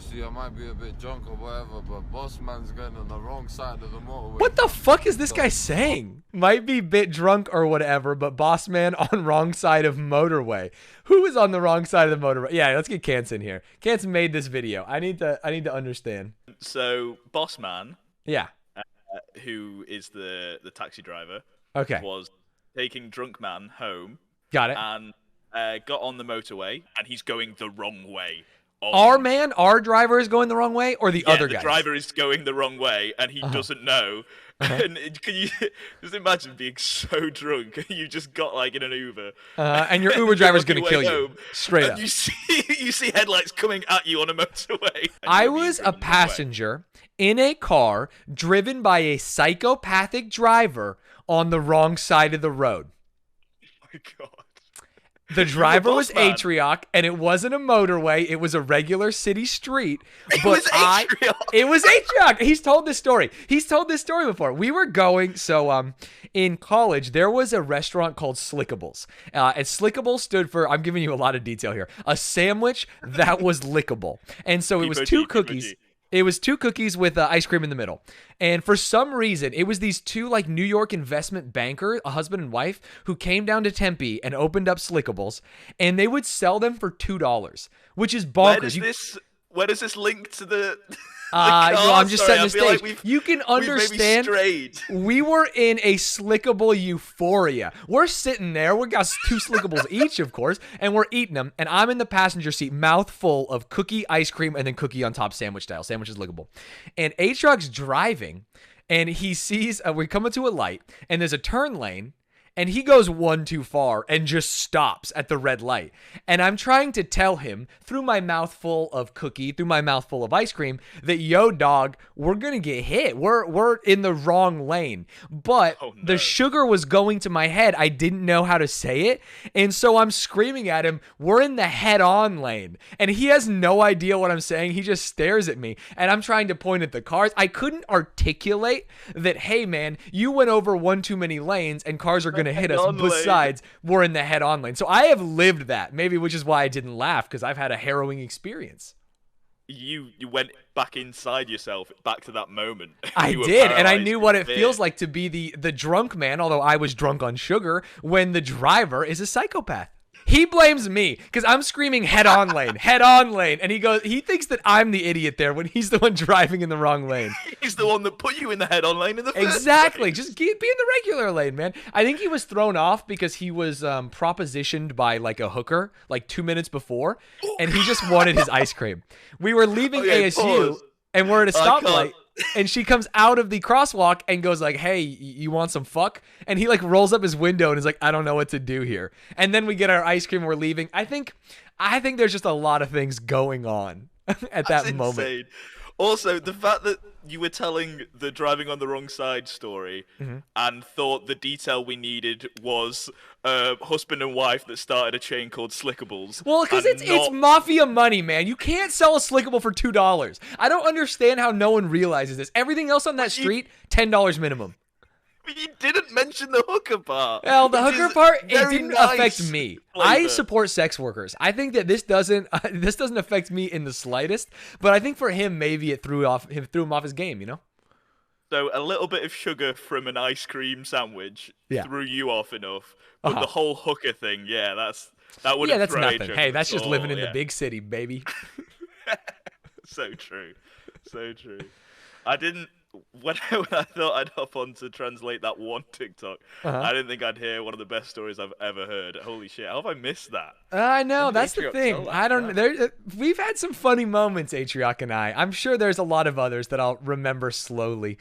obviously I might be a bit drunk or whatever, but boss man's going on the wrong side of the motorway. What the fuck is this guy saying? Might be bit drunk or whatever, but boss man on wrong side of motorway. Who is on the wrong side of the motorway? Yeah, let's get Kance in here. Kance made this video. I need to understand. So boss man, Yeah. who is the taxi driver, Okay. was taking drunk man home. Got it. And got on the motorway, and he's going the wrong way. Our driver is going the wrong way, or the other guy? The driver is going the wrong way, and he doesn't know. And can you just imagine being so drunk, you just got like in an Uber, and your Uber driver's gonna kill you straight up. You see headlights coming at you on a motorway. I was a passenger in a car driven by a psychopathic driver on the wrong side of the road. Oh my god. The driver was Atrioc, and it wasn't a motorway. It was a regular city street. It was Atrioc. It was Atrioc. He's told this story. He's told this story before. We were going, in college, there was a restaurant called Slickables. And Slickables stood for, I'm giving you a lot of detail here, a sandwich that was lickable. And so it was two cookies. It was two cookies with ice cream in the middle. And for some reason, it was these two like New York investment banker, a husband and wife, who came down to Tempe and opened up Slickables, and they would sell them for $2, which is bonkers. Where does this link to the I'm just setting the stage. Like you can understand. We were in a Slickable euphoria. We're sitting there. We got two Slickables each, of course, and we're eating them. And I'm in the passenger seat, mouth full of cookie, ice cream, and then cookie on top, sandwich style. Sandwich is lickable. And Atroc's driving, and he sees we come into a light, and there's a turn lane. And he goes one too far and just stops at the red light. And I'm trying to tell him through my mouthful of cookie, through my mouthful of ice cream, that yo, dog, we're going to get hit. We're in the wrong lane. But the sugar was going to my head. I didn't know how to say it. And so I'm screaming at him, we're in the head-on lane. And he has no idea what I'm saying. He just stares at me. And I'm trying to point at the cars. I couldn't articulate that, hey, man, you went over one too many lanes and cars are going to hit us. Besides, we're in the head-on lane. So I have lived that, maybe, which is why I didn't laugh, because I've had a harrowing experience. You went back inside yourself, back to that moment. I did, and I knew what it feels like to be the drunk man, although I was drunk on sugar, when the driver is a psychopath. He blames me because I'm screaming head-on lane, head-on lane. And he thinks that I'm the idiot there when he's the one driving in the wrong lane. He's the one that put you in the head-on lane in the first Exactly. place. Just be in the regular lane, man. I think he was thrown off because he was propositioned by like a hooker like 2 minutes before, and he just wanted his ice cream. We were leaving ASU, and we're at a stoplight. And she comes out of the crosswalk and goes like, hey, you want some fuck? And he like rolls up his window and is like, I don't know what to do here. And then we get our ice cream and we're leaving. I think there's just a lot of things going on at that moment. Insane. Also, the fact that you were telling the driving on the wrong side story and thought the detail we needed was husband and wife that started a chain called Slickables. Well, because it's mafia money, man. You can't sell a Slickable for $2. I don't understand how no one realizes this. Everything else on that street, $10 minminimum. But you didn't mention the hooker part. Well, the hooker part, it didn't affect me. Flavor. I support sex workers. I think that this doesn't affect me in the slightest. But I think for him, maybe it threw him off his game. You know. So a little bit of sugar from an ice cream sandwich threw you off enough. But the whole hooker thing, that would that's nothing. Hey, that's just living in the big city, baby. So true. So true. When I thought I'd hop on to translate that one TikTok, I didn't think I'd hear one of the best stories I've ever heard. Holy shit, how have I missed that? I know, that's the thing. We've had some funny moments, Atrioc and I. I'm sure there's a lot of others that I'll remember slowly.